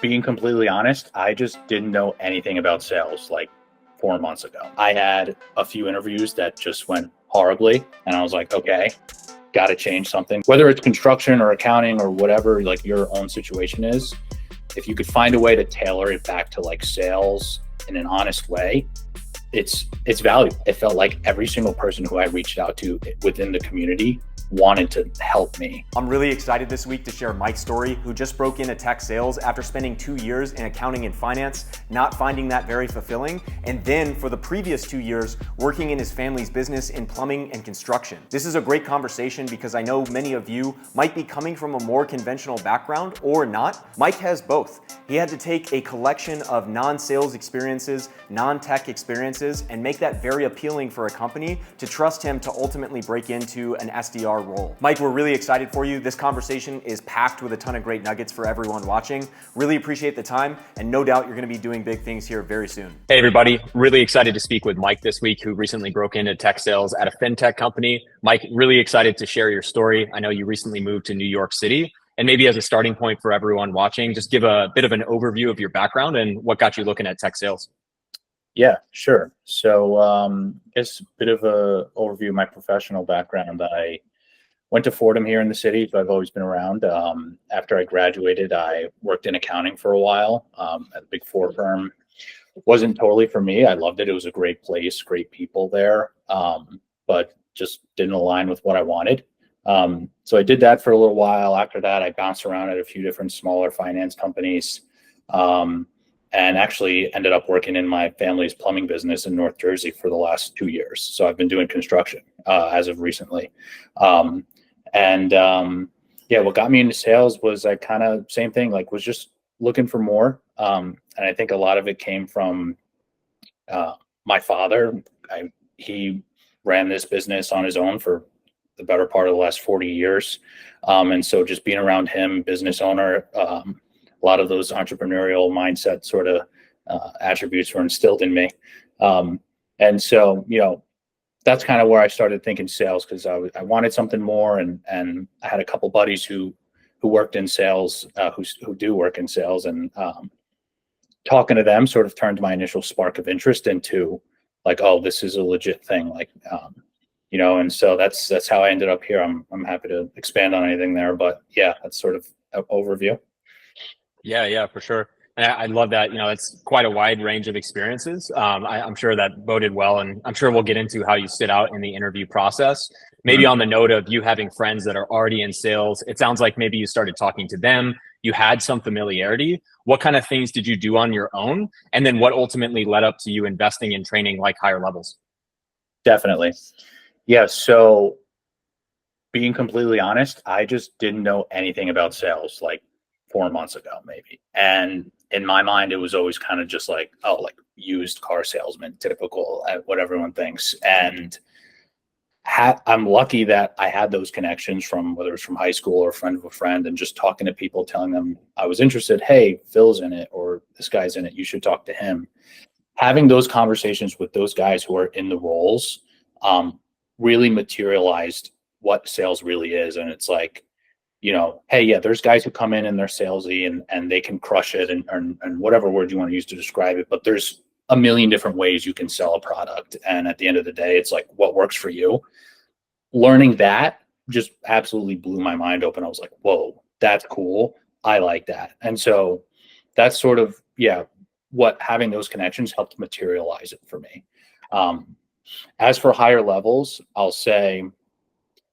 Being completely honest, I just didn't know anything about sales like 4 months ago. I had a few interviews that just went horribly, and I was like, okay, got to change something. Whether it's construction or accounting or whatever, like your own situation is, if you could find a way to tailor it back to like sales in an honest way, it's valuable. It felt like every single person who I reached out to within the community wanted to help me. I'm really excited this week to share Mike's story, who just broke into tech sales after spending 2 years in accounting and finance, not finding that very fulfilling, and then for the previous 2 years, working in his family's business in plumbing and construction. This is a great conversation because I know many of you might be coming from a more conventional background or not. Mike has both. He had to take a collection of non-sales experiences, non-tech experiences, and make that very appealing for a company to trust him to ultimately break into an SDR role. Mike, we're really excited for you. This conversation is packed with a ton of great nuggets for everyone watching. Really appreciate the time, and no doubt you're going to be doing big things here very soon. Hey everybody, really excited to speak with Mike this week, who recently broke into tech sales at a fintech company. Mike, really excited to share your story. I know you recently moved to New York City, and maybe as a starting point for everyone watching, just give a bit of an overview of your background and what got you looking at tech sales. Yeah, sure. So I guess a bit of a overview of my professional background. I went to Fordham here in the city, so I've always been around. After I graduated, I worked in accounting for a while at a big four firm. Wasn't totally for me. I loved it. It was a great place, great people there, but just didn't align with what I wanted. So I did that for a little while. After that, I bounced around at a few different smaller finance companies, and actually ended up working in my family's plumbing business in North Jersey for the last 2 years. So I've been doing construction as of recently. Yeah, what got me into sales was I kind of same thing, like was just looking for more. And I think a lot of it came from my father. He ran this business on his own for the better part of the last 40 years. And so just being around him, business owner, a lot of those entrepreneurial mindset sort of attributes were instilled in me. And so, that's kind of where I started thinking sales, because I wanted something more, and I had a couple buddies who worked in sales, who do work in sales, and talking to them sort of turned my initial spark of interest into like, oh, this is a legit thing, like and so that's how I ended up here. I'm happy to expand on anything there, but yeah, that's sort of an overview. Yeah, for sure. And I love that, it's quite a wide range of experiences. I'm sure that boded well, and I'm sure we'll get into how you stood out in the interview process. Maybe on the note of you having friends that are already in sales, it sounds like maybe you started talking to them, you had some familiarity. What kind of things did you do on your own? And then what ultimately led up to you investing in training like higher levels? Definitely. Yeah. So being completely honest, I just didn't know anything about sales like 4 months ago, maybe. And in my mind, it was always kind of just like, oh, like used car salesman, typical, what everyone thinks. And I'm lucky that I had those connections from whether it's from high school or a friend of a friend, and just talking to people, telling them I was interested. Hey, Phil's in it, or this guy's in it. You should talk to him. Having those conversations with those guys who are in the roles really materialized what sales really is. And it's like, hey, yeah, there's guys who come in and they're salesy and they can crush it and whatever word you want to use to describe it. But there's a million different ways you can sell a product. And at the end of the day, it's like what works for you. Learning that just absolutely blew my mind open. I was like, whoa, that's cool. I like that. And so that's sort of, what having those connections helped materialize it for me. As for higher levels, I'll say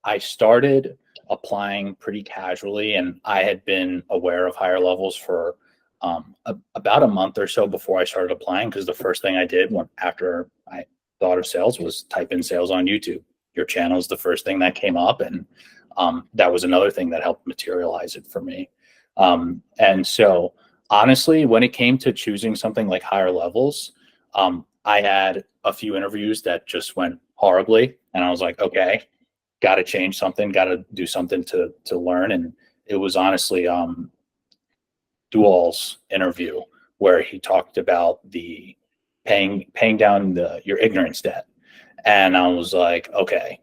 I started applying pretty casually, and I had been aware of higher levels for about a month or so before I started applying, because the first thing I did after I thought of sales was type in sales on YouTube. Your channel is the first thing that came up, and that was another thing that helped materialize it for me. And so honestly, when it came to choosing something like higher levels, I had a few interviews that just went horribly, and I was like, okay, got to change something, got to do something to learn. And it was honestly Dual's interview, where he talked about the paying down your ignorance debt. And I was like, okay,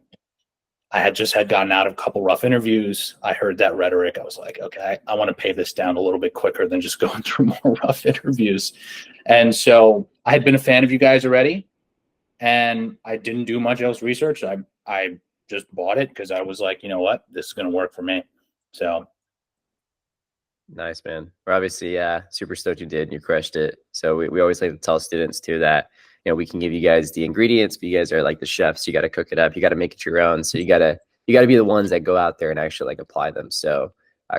I had just gotten out of a couple rough interviews. I heard that rhetoric. I was like, okay, I want to pay this down a little bit quicker than just going through more rough interviews. And so I had been a fan of you guys already, and I didn't do much else research. I just bought it because I was like, you know what, this is going to work for me. So nice, man. We're obviously super stoked you did and you crushed it. So we always like to tell students too that, you know, we can give you guys the ingredients, but you guys are like the chefs. You got to cook it up. You got to make it your own. So you got to be the ones that go out there and actually like apply them. So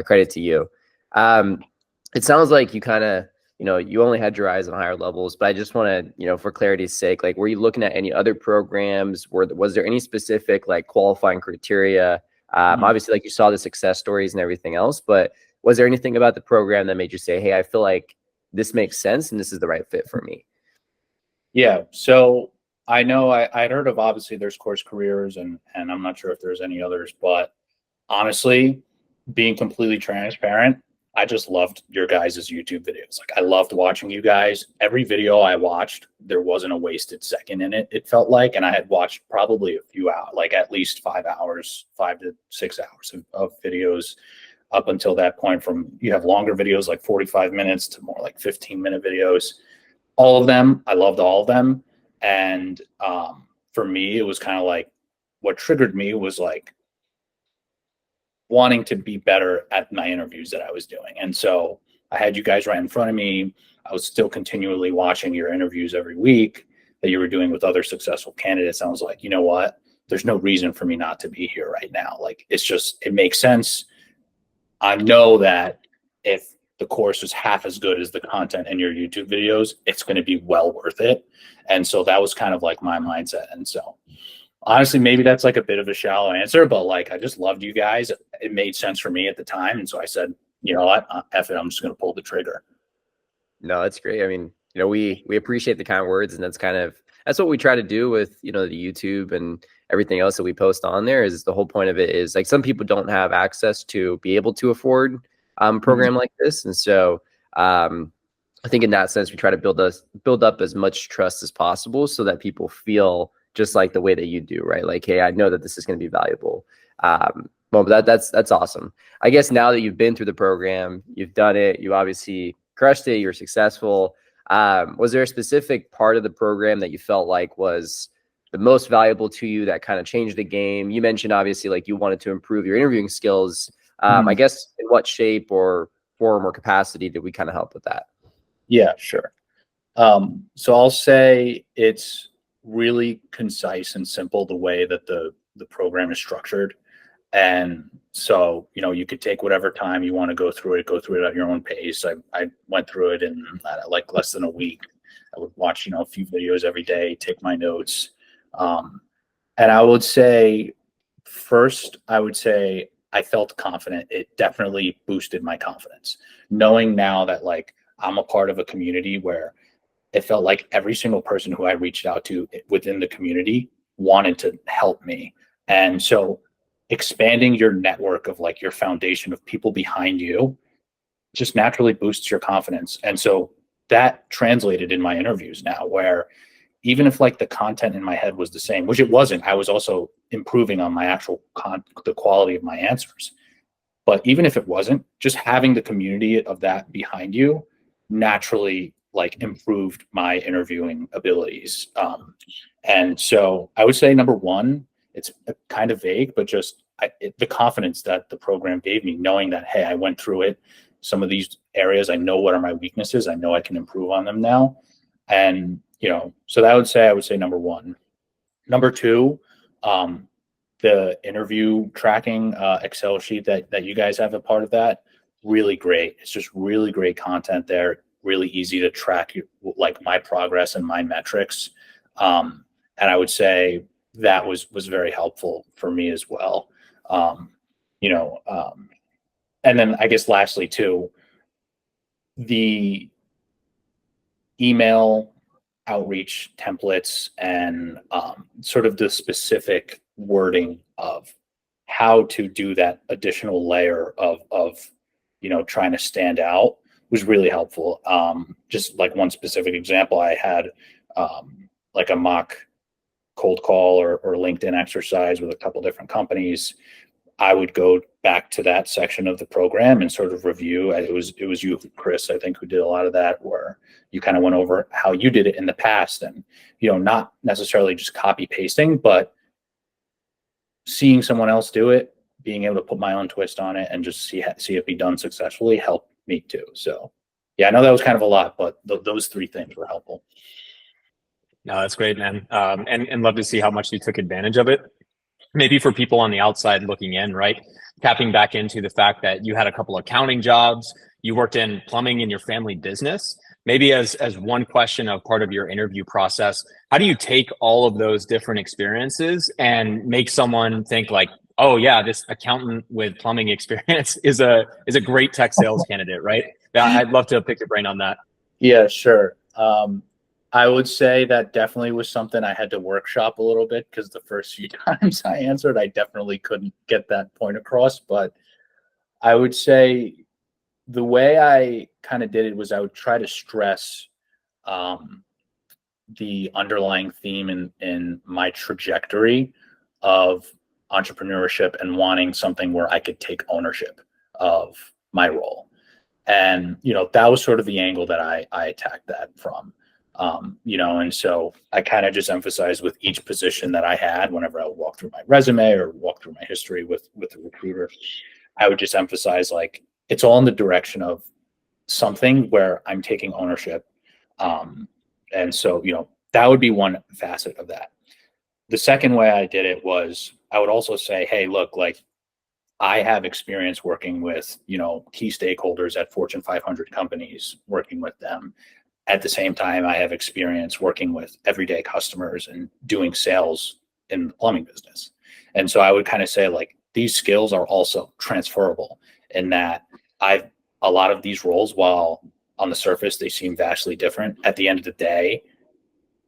credit to you. It sounds like you kind of, you know, you only had your eyes on higher levels, but I just want to, you know, for clarity's sake, like, were you looking at any other programs? Was there any specific like qualifying criteria? Obviously, like, you saw the success stories and everything else, but was there anything about the program that made you say, hey, I feel like this makes sense and this is the right fit for me? yeah, so I know I'd heard of, obviously there's Course Careers, and I'm not sure if there's any others, but honestly, being completely transparent, I just loved your guys' YouTube videos. Like, I loved watching you guys. Every video I watched, there wasn't a wasted second in it, it felt like. And I had watched probably a few hours, like at least 5 hours, 5 to 6 hours of videos up until that point. From, you have longer videos like 45 minutes to more like 15-minute videos. All of them, I loved all of them. And for me, it was kind of like, what triggered me was like wanting to be better at my interviews that I was doing. And so I had you guys right in front of me. I was still continually watching your interviews every week that you were doing with other successful candidates. I was like, you know what? There's no reason for me not to be here right now. Like, it's just, it makes sense. I know that if the course is half as good as the content in your YouTube videos, it's going to be well worth it. And so that was kind of like my mindset. And so honestly, maybe that's like a bit of a shallow answer, but like, I just loved you guys. It made sense for me at the time. And so I said, you know what, F it, I'm just going to pull the trigger. No, that's great. I mean, you know, we appreciate the kind words, and that's what we try to do with, you know, the YouTube and everything else that we post on there. Is the whole point of it is, like, some people don't have access to be able to afford a program like this. And so I think in that sense, we try to build up as much trust as possible so that people feel just like the way that you do, right? Like, hey, I know that this is going to be valuable. Well, that's awesome. I guess now that you've been through the program, you've done it, you obviously crushed it, you're successful. Was there a specific part of the program that you felt like was the most valuable to you, that kind of changed the game? You mentioned obviously like you wanted to improve your interviewing skills. I guess in what shape or form or capacity did we kind of help with that? Yeah, sure. So I'll say it's really concise and simple the way that the program is structured. And so, you know, you could take whatever time you want to go through it at your own pace. I went through it in like less than a week. I would watch, you know, a few videos every day, take my notes. And I would say, first, I felt confident. It definitely boosted my confidence, knowing now that like I'm a part of a community where it felt like every single person who I reached out to within the community wanted to help me. And so expanding your network of like your foundation of people behind you just naturally boosts your confidence. And so that translated in my interviews now, where even if like the content in my head was the same, which it wasn't, I was also improving on my actual the quality of my answers. But even if it wasn't, just having the community of that behind you naturally like improved my interviewing abilities. And so I would say number one, it's kind of vague, but just the confidence that the program gave me, knowing that, hey, I went through it. Some of these areas, I know what are my weaknesses. I know I can improve on them now. And, you know, so I would say number one. Number two, the interview tracking Excel sheet that you guys have a part of that, really great. It's just really great content there. Really easy to track like my progress and my metrics. And I would say that was very helpful for me as well. You know, and then I guess lastly too, the email outreach templates and sort of the specific wording of how to do that additional layer of you know, trying to stand out was really helpful. Just like one specific example, I had like a mock cold call or LinkedIn exercise with a couple different companies, I would go back to that section of the program and sort of review. It was you, Chris, I think, who did a lot of that, where you kind of went over how you did it in the past, and not necessarily just copy pasting, but seeing someone else do it, being able to put my own twist on it, and just see it be done successfully helped me too. So yeah, I know that was kind of a lot, but those three things were helpful. No, that's great, man. And love to see how much you took advantage of it. Maybe for people on the outside looking in, right? Tapping back into the fact that you had a couple accounting jobs, you worked in plumbing in your family business. Maybe as one question of part of your interview process, how do you take all of those different experiences and make someone think like, oh yeah, this accountant with plumbing experience is a great tech sales candidate, right? I'd love to pick your brain on that. Yeah, sure. I would say that definitely was something I had to workshop a little bit, because the first few times I answered, I definitely couldn't get that point across. But I would say the way I kind of did it was I would try to stress the underlying theme in my trajectory of entrepreneurship and wanting something where I could take ownership of my role. And, that was sort of the angle that I attacked that from. And so I kind of just emphasized with each position that I had, whenever I would walk through my resume or walk through my history with the recruiter, I would just emphasize like, it's all in the direction of something where I'm taking ownership. And so, that would be one facet of that. The second way I did it was I would also say, hey, look, like I have experience working with, key stakeholders at Fortune 500 companies, working with them. At the same time, I have experience working with everyday customers and doing sales in the plumbing business. And so I would kind of say like, these skills are also transferable in that a lot of these roles, while on the surface, they seem vastly different. At the end of the day,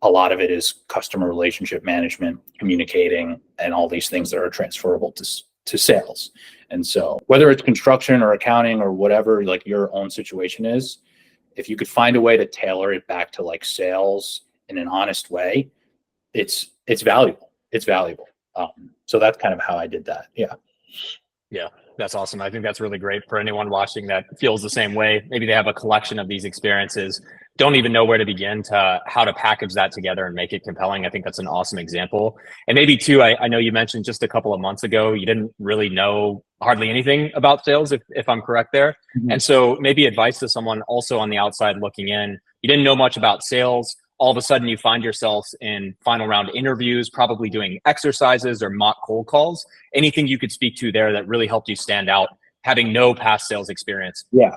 a lot of it is customer relationship management, communicating, and all these things that are transferable to sales. And so whether it's construction or accounting or whatever, like your own situation is, if you could find a way to tailor it back to like sales in an honest way, it's valuable. It's valuable. So that's kind of how I did that. Yeah. Yeah, that's awesome. I think that's really great for anyone watching that feels the same way. Maybe they have a collection of these experiences, don't even know where to begin to how to package that together and make it compelling. I think that's an awesome example. And maybe too, I know you mentioned just a couple of months ago, you didn't really know hardly anything about sales, if I'm correct there. Mm-hmm. And so maybe advice to someone also on the outside looking in, you didn't know much about sales. All of a sudden you find yourselves in final round interviews, probably doing exercises or mock cold calls. Anything you could speak to there that really helped you stand out, having no past sales experience? Yeah.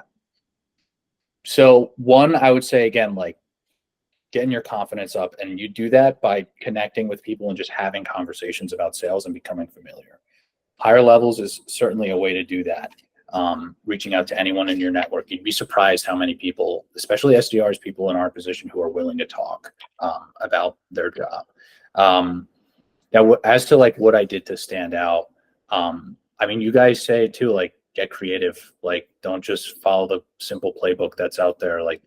So one, I would say again, like getting your confidence up, and you do that by connecting with people and just having conversations about sales and becoming familiar. Higher levels is certainly a way to do that. Reaching out to anyone in your network. You'd be surprised how many people, especially SDRs, people in our position, who are willing to talk about their job. Now, as to like what I did to stand out, I mean, you guys say too, like get creative. Like don't just follow the simple playbook that's out there. Like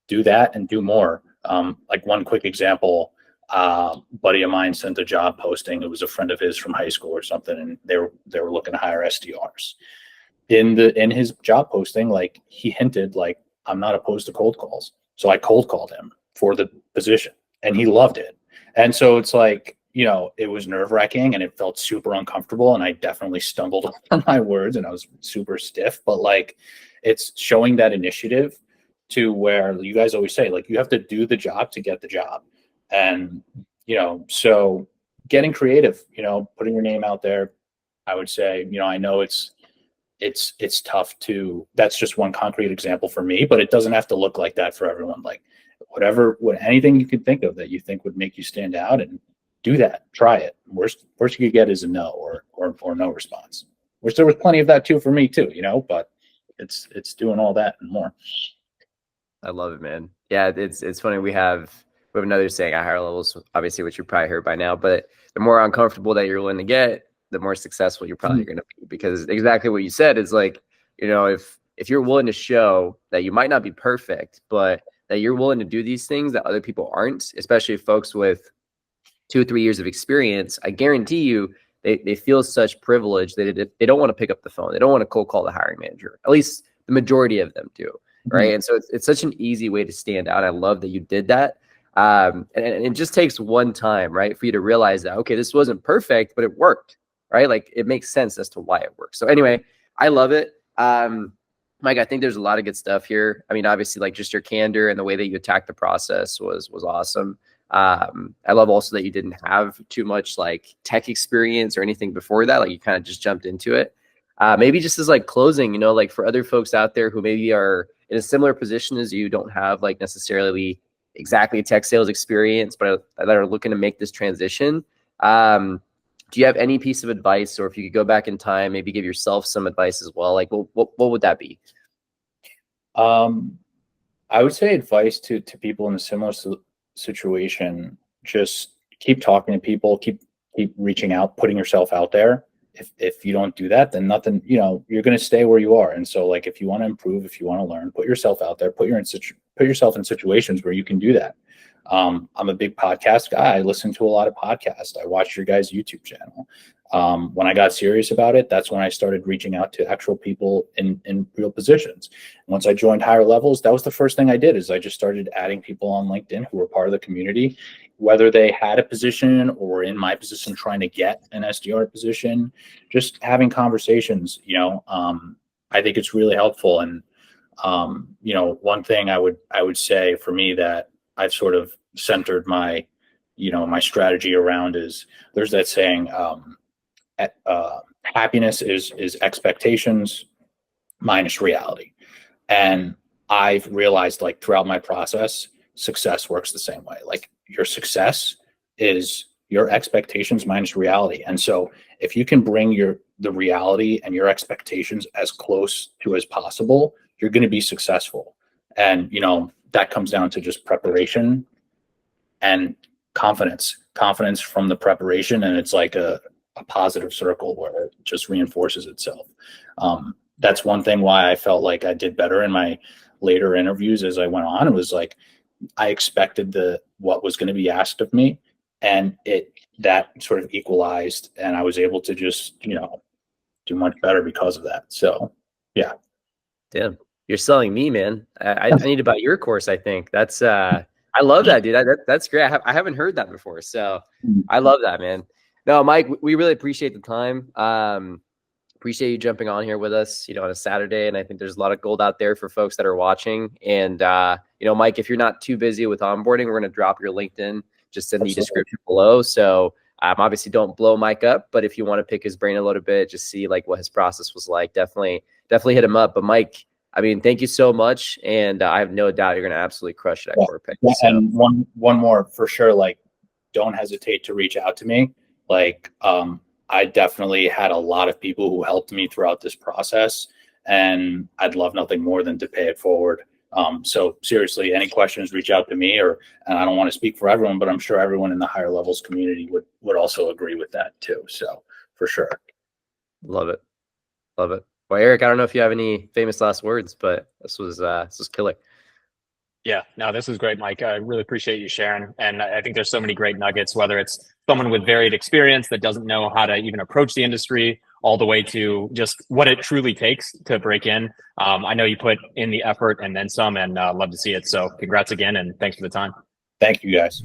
do that and do more. Like one quick example, buddy of mine sent a job posting. It was a friend of his from high school or something, and they were looking to hire SDRs. In his job posting, like he hinted like, I'm not opposed to cold calls. So I cold called him for the position and he loved it. And so it's like, it was nerve wracking and it felt super uncomfortable. And I definitely stumbled on my words and I was super stiff, but like, it's showing that initiative to where you guys always say, like, you have to do the job to get the job. And, so getting creative, putting your name out there, I would say, I know it's tough to, that's just one concrete example for me, but it doesn't have to look like that for everyone. Like anything you could think of that you think would make you stand out, and do that, try it. Worst you could get is a no or no response, which there was plenty of that too for me too, but it's doing all that and more. I love it, man. Yeah. It's funny. We have another saying at higher levels, obviously, which you probably heard by now, but the more uncomfortable that you're willing to get, the more successful you're probably going to be, because exactly what you said is like, if you're willing to show that you might not be perfect, but that you're willing to do these things that other people aren't, especially folks with 2 or 3 years of experience, I guarantee you they feel such privilege that they don't want to pick up the phone. They don't want to cold call the hiring manager. At least the majority of them do, right? And so it's such an easy way to stand out. I love that you did that. And it just takes one time, right, for you to realize that, okay, this wasn't perfect, but it worked, right? Like it makes sense as to why it works. So anyway, I love it. Mike, I think there's a lot of good stuff here. I mean, obviously, like just your candor and the way that you attacked the process was awesome. I love also that you didn't have too much like tech experience or anything before that. Like you kind of just jumped into it. Maybe just as like closing, you know, like for other folks out there who maybe are in a similar position as you, don't have like necessarily exactly tech sales experience, but that are looking to make this transition. Do you have any piece of advice, or if you could go back in time, maybe give yourself some advice as well? Like, what would that be? I would say advice to people in a similar situation: just keep talking to people, keep reaching out, putting yourself out there. If you don't do that, then nothing, you know, you're going to stay where you are. And so like, if you want to improve, if you want to learn, put yourself out there, put yourself in situations where you can do that. I'm a big podcast guy. I listen to a lot of podcasts. I watch your guys' YouTube channel. When I got serious about it, that's when I started reaching out to actual people in real positions. Once I joined Higher Levels, that was the first thing I did, is I just started adding people on LinkedIn who were part of the community, whether they had a position or in my position trying to get an SDR position, just having conversations, you know. I think it's really helpful. And, you know, one thing I would say for me that I've sort of centered my, you know, my strategy around is, there's that saying, happiness is expectations minus reality. And I've realized, like, throughout my process, success works the same way. Like, your success is your expectations minus reality. And so if you can bring the reality and your expectations as close to as possible, you're going to be successful. And, you know, that comes down to just preparation and confidence from the preparation. And it's like a positive circle where it just reinforces itself. That's one thing why I felt like I did better in my later interviews as I went on. It was like, I expected what was going to be asked of me, and that sort of equalized, and I was able to just, you know, do much better because of that. So, yeah. Damn, you're selling me, man. I need to buy your course. I think that's, I love that, dude. That's great. I haven't heard that before. So I love that, man. No, Mike, we really appreciate the time. Appreciate you jumping on here with us, you know, on a Saturday. And I think there's a lot of gold out there for folks that are watching. And, you know, Mike, if you're not too busy with onboarding, we're going to drop your LinkedIn just in the description below. So obviously don't blow Mike up, but if you want to pick his brain a little bit, just see like what his process was like, definitely hit him up. But Mike, I mean, thank you so much. And I have no doubt you're going to absolutely crush it at Corpay. Yeah, so. And one more for sure, like, don't hesitate to reach out to me. Like, I definitely had a lot of people who helped me throughout this process, and I'd love nothing more than to pay it forward. So seriously, any questions, reach out to me, and I don't want to speak for everyone, but I'm sure everyone in the Higher Levels community would also agree with that too. So for sure. Love it. Love it. Well, Eric, I don't know if you have any famous last words, but this was killer. Yeah, no, this was great, Mike. I really appreciate you sharing. And I think there's so many great nuggets, whether it's someone with varied experience that doesn't know how to even approach the industry, all the way to just what it truly takes to break in. I know you put in the effort and then some, and love to see it. So congrats again, and thanks for the time. Thank you, guys.